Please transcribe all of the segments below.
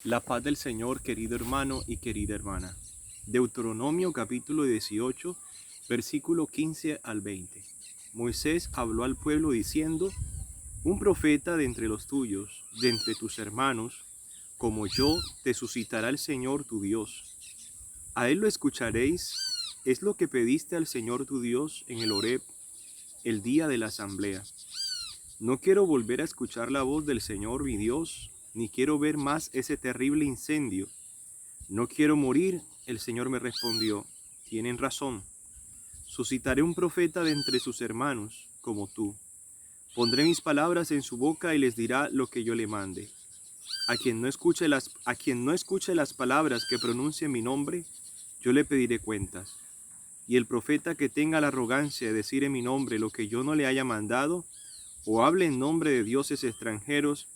La paz del Señor, querido hermano y querida hermana. Deuteronomio capítulo 18, versículo 15 al 20. Moisés habló al pueblo diciendo: un profeta de entre los tuyos, de entre tus hermanos, como yo, te suscitará el Señor tu Dios. A él lo escucharéis, es lo que pediste al Señor tu Dios en el Horeb, el día de la asamblea. No quiero volver a escuchar la voz del Señor mi Dios, ni quiero ver más ese terrible incendio. No quiero morir, el Señor me respondió. Tienen razón. Suscitaré un profeta de entre sus hermanos, como tú. Pondré mis palabras en su boca y les dirá lo que yo le mande. A quien no escuche las palabras que pronuncie mi nombre, yo le pediré cuentas. Y el profeta que tenga la arrogancia de decir en mi nombre lo que yo no le haya mandado, o hable en nombre de dioses extranjeros,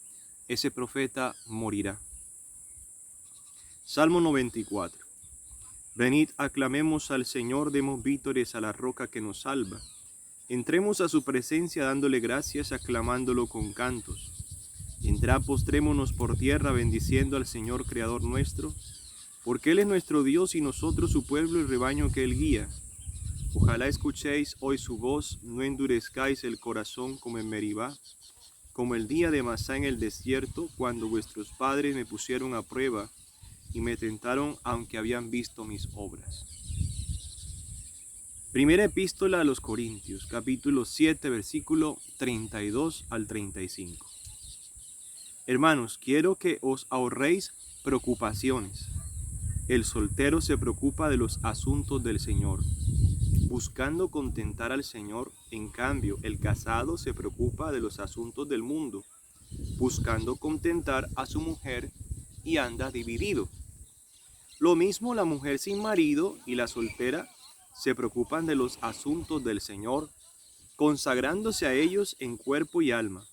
ese profeta morirá. Salmo 94. Venid, aclamemos al Señor, demos vítores a la roca que nos salva. Entremos a su presencia dándole gracias, aclamándolo con cantos. Entrad, postrémonos por tierra, bendiciendo al Señor Creador nuestro, porque Él es nuestro Dios y nosotros su pueblo y rebaño que Él guía. Ojalá escuchéis hoy su voz, no endurezcáis el corazón como en Meribá, como el día de Masá en el desierto, cuando vuestros padres me pusieron a prueba y me tentaron aunque habían visto mis obras. Primera epístola a los Corintios, capítulo 7, versículo 32 al 35. Hermanos, quiero que os ahorréis preocupaciones. El soltero se preocupa de los asuntos del Señor, buscando contentar al Señor. En cambio, el casado se preocupa de los asuntos del mundo, buscando contentar a su mujer, y anda dividido. Lo mismo la mujer sin marido y la soltera se preocupan de los asuntos del Señor, consagrándose a ellos en cuerpo y alma.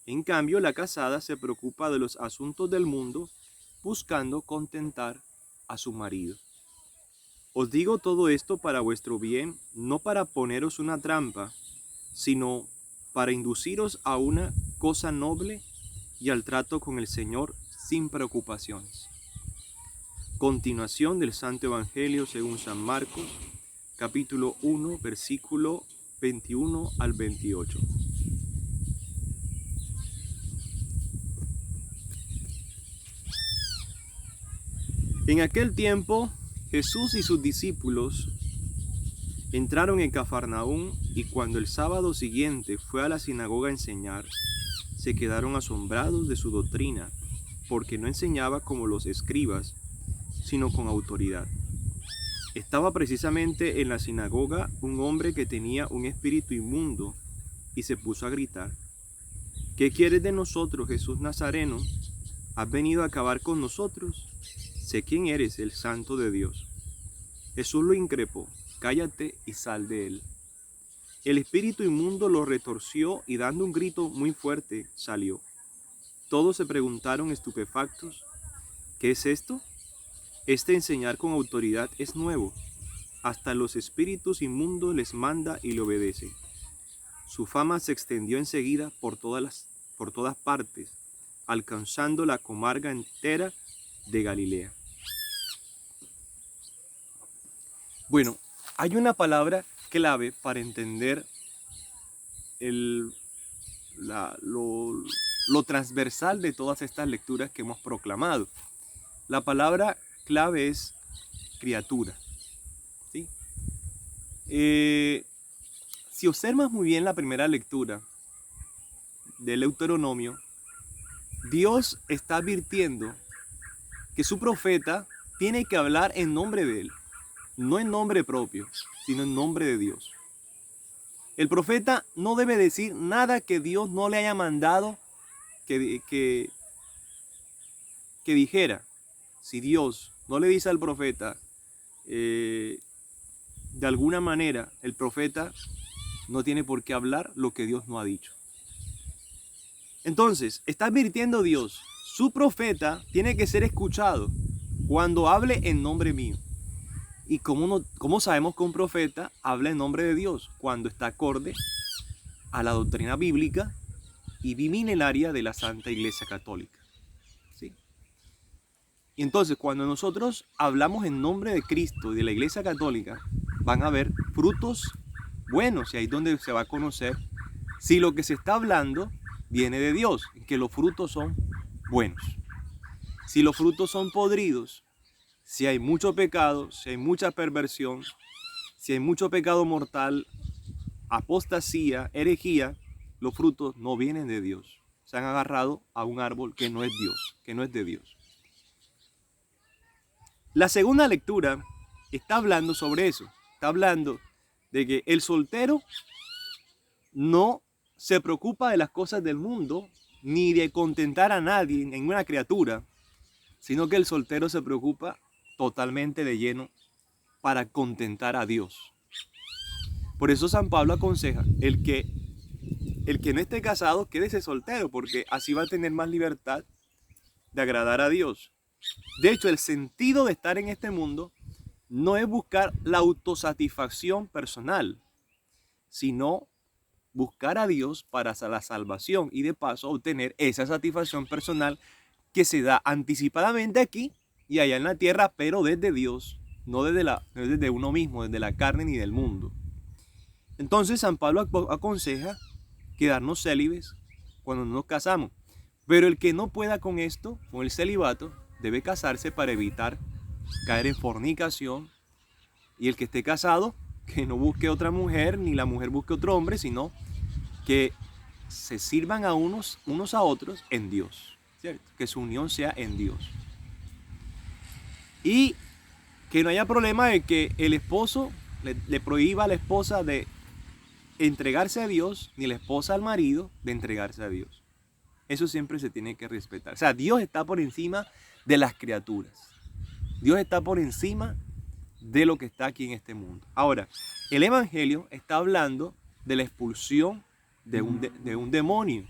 En cambio, la casada se preocupa de los asuntos del mundo, buscando contentar a su marido. Os digo todo esto para vuestro bien, no para poneros una trampa, sino para induciros a una cosa noble y al trato con el Señor sin preocupaciones. Continuación del Santo Evangelio según San Marcos, capítulo 1, versículo 21 al 28. En aquel tiempo, Jesús y sus discípulos entraron en Cafarnaúm, y cuando el sábado siguiente fue a la sinagoga a enseñar, se quedaron asombrados de su doctrina, porque no enseñaba como los escribas, sino con autoridad. Estaba precisamente en la sinagoga un hombre que tenía un espíritu inmundo, y se puso a gritar: ¿Qué quieres de nosotros, Jesús Nazareno? ¿Has venido a acabar con nosotros? Sé quién eres, el Santo de Dios. Jesús lo increpó: cállate y sal de él. El espíritu inmundo lo retorció y dando un grito muy fuerte salió. Todos se preguntaron estupefactos: ¿qué es esto? Este enseñar con autoridad es nuevo. Hasta los espíritus inmundos les manda y le obedecen. Su fama se extendió enseguida por todas partes, alcanzando la comarca entera de Galilea. Bueno, hay una palabra clave para entender lo transversal de todas estas lecturas que hemos proclamado. La palabra clave es criatura, ¿sí? Si observas muy bien la primera lectura del Deuteronomio, Dios está advirtiendo que su profeta tiene que hablar en nombre de él, no en nombre propio, sino en nombre de Dios. El profeta no debe decir nada que Dios no le haya mandado que dijera. Si Dios no le dice al profeta, de alguna manera, el profeta no tiene por qué hablar lo que Dios no ha dicho. Entonces, está advirtiendo Dios: su profeta tiene que ser escuchado cuando hable en nombre mío. ¿Y cómo sabemos que un profeta habla en nombre de Dios? Cuando está acorde a la doctrina bíblica y bimilenaria de la Santa Iglesia Católica, ¿sí? Y entonces cuando nosotros hablamos en nombre de Cristo y de la Iglesia Católica, van a haber frutos buenos y ahí es donde se va a conocer si lo que se está hablando viene de Dios, que los frutos son buenos. Si los frutos son podridos, si hay mucho pecado, si hay mucha perversión, si hay mucho pecado mortal, apostasía, herejía, los frutos no vienen de Dios. Se han agarrado a un árbol que no es Dios, que no es de Dios. La segunda lectura está hablando sobre eso. Está hablando de que el soltero no se preocupa de las cosas del mundo ni de contentar a nadie, ninguna criatura, sino que el soltero se preocupa totalmente de lleno para contentar a Dios. Por eso San Pablo aconseja el que no esté casado, quédese soltero, porque así va a tener más libertad de agradar a Dios. De hecho, el sentido de estar en este mundo no es buscar la autosatisfacción personal, sino buscar a Dios para la salvación y de paso obtener esa satisfacción personal que se da anticipadamente aquí y allá en la tierra, pero desde Dios, no desde uno mismo, desde la carne ni del mundo. Entonces San Pablo aconseja quedarnos célibes cuando nos casamos. Pero el que no pueda con esto, con el celibato, debe casarse para evitar caer en fornicación. Y el que esté casado, que no busque otra mujer, ni la mujer busque otro hombre, sino que se sirvan a unos a otros en Dios, ¿cierto? Que su unión sea en Dios. Y que no haya problema de que el esposo le prohíba a la esposa de entregarse a Dios, ni la esposa al marido de entregarse a Dios. Eso siempre se tiene que respetar. O sea, Dios está por encima de las criaturas. Dios está por encima de lo que está aquí en este mundo. Ahora, el Evangelio está hablando de la expulsión de un demonio.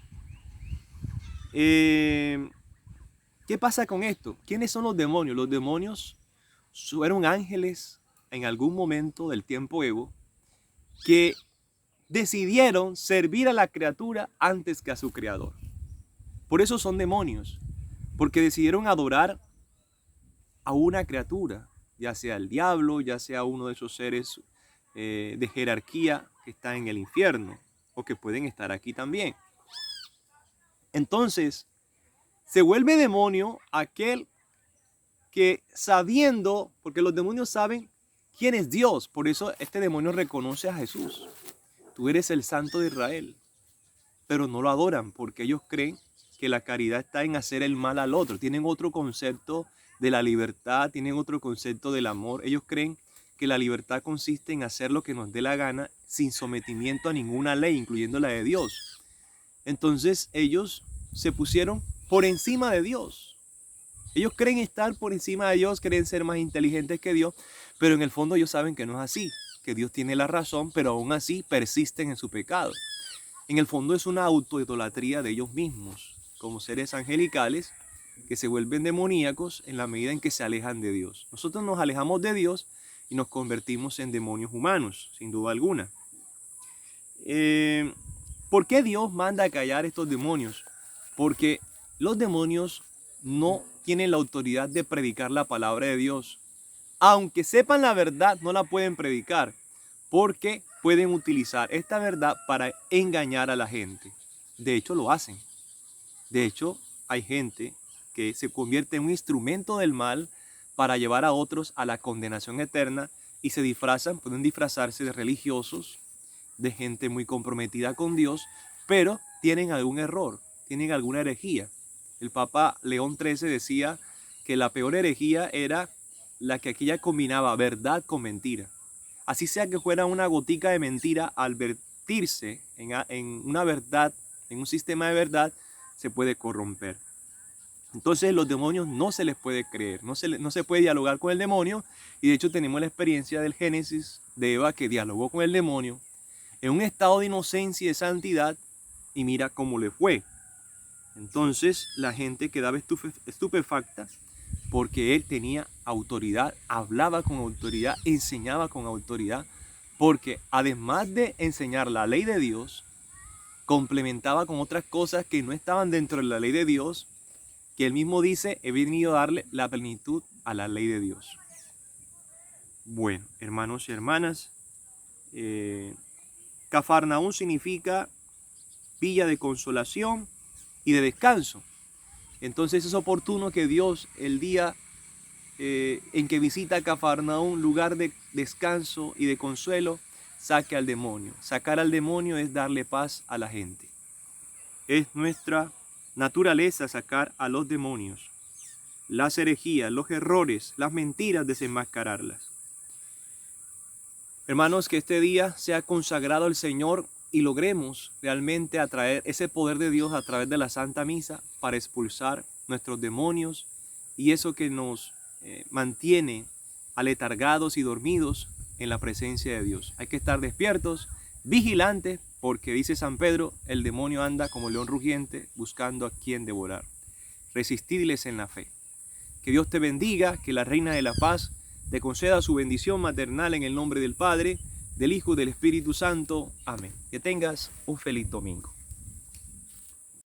¿Qué pasa con esto? ¿Quiénes son los demonios? Los demonios fueron ángeles en algún momento del tiempo Evo que decidieron servir a la criatura antes que a su creador. Por eso son demonios, porque decidieron adorar a una criatura, ya sea el diablo, ya sea uno de esos seres de jerarquía que está en el infierno o que pueden estar aquí también. Entonces, se vuelve demonio aquel que sabiendo, porque los demonios saben quién es Dios, por eso este demonio reconoce a Jesús. Tú eres el Santo de Israel, pero no lo adoran porque ellos creen que la caridad está en hacer el mal al otro. Tienen otro concepto de la libertad, tienen otro concepto del amor. Ellos creen que la libertad consiste en hacer lo que nos dé la gana sin sometimiento a ninguna ley, incluyendo la de Dios. Entonces ellos se pusieron por encima de Dios. Ellos creen estar por encima de Dios, creen ser más inteligentes que Dios, pero en el fondo ellos saben que no es así, que Dios tiene la razón, pero aún así persisten en su pecado. En el fondo es una autoidolatría de ellos mismos, como seres angelicales que se vuelven demoníacos en la medida en que se alejan de Dios. Nosotros nos alejamos de Dios y nos convertimos en demonios humanos, sin duda alguna. ¿Por qué Dios manda a callar estos demonios? Porque los demonios no tienen la autoridad de predicar la palabra de Dios. Aunque sepan la verdad, no la pueden predicar, porque pueden utilizar esta verdad para engañar a la gente. De hecho, lo hacen. De hecho, hay gente que se convierte en un instrumento del mal para llevar a otros a la condenación eterna y se disfrazan, pueden disfrazarse de religiosos, de gente muy comprometida con Dios, pero tienen algún error, tienen alguna herejía. El Papa León XIII decía que la peor herejía era la que aquella combinaba verdad con mentira. Así sea que fuera una gotica de mentira, al vertirse en una verdad, en un sistema de verdad, se puede corromper. Entonces los demonios no se les puede creer, no se puede dialogar con el demonio, y de hecho tenemos la experiencia del Génesis de Eva que dialogó con el demonio en un estado de inocencia y de santidad, y mira cómo le fue. Entonces la gente quedaba estupefacta porque él tenía autoridad, hablaba con autoridad, enseñaba con autoridad, porque además de enseñar la ley de Dios, complementaba con otras cosas que no estaban dentro de la ley de Dios, que él mismo dice, he venido a darle la plenitud a la ley de Dios. Bueno, hermanos y hermanas, Cafarnaúm significa villa de consolación y de descanso. Entonces es oportuno que Dios, el día en que visita Cafarnaúm, lugar de descanso y de consuelo, saque al demonio. Sacar al demonio es darle paz a la gente. Es nuestra naturaleza sacar a los demonios, las herejías, los errores, las mentiras, desenmascararlas. Hermanos, que este día sea consagrado al Señor y logremos realmente atraer ese poder de Dios a través de la Santa Misa para expulsar nuestros demonios y eso que nos mantiene aletargados y dormidos en la presencia de Dios. Hay que estar despiertos, vigilantes, porque dice San Pedro, el demonio anda como león rugiente buscando a quien devorar. Resistidles en la fe. Que Dios te bendiga, que la Reina de la Paz te conceda su bendición maternal en el nombre del Padre, del Hijo y del Espíritu Santo. Amén. Que tengas un feliz domingo.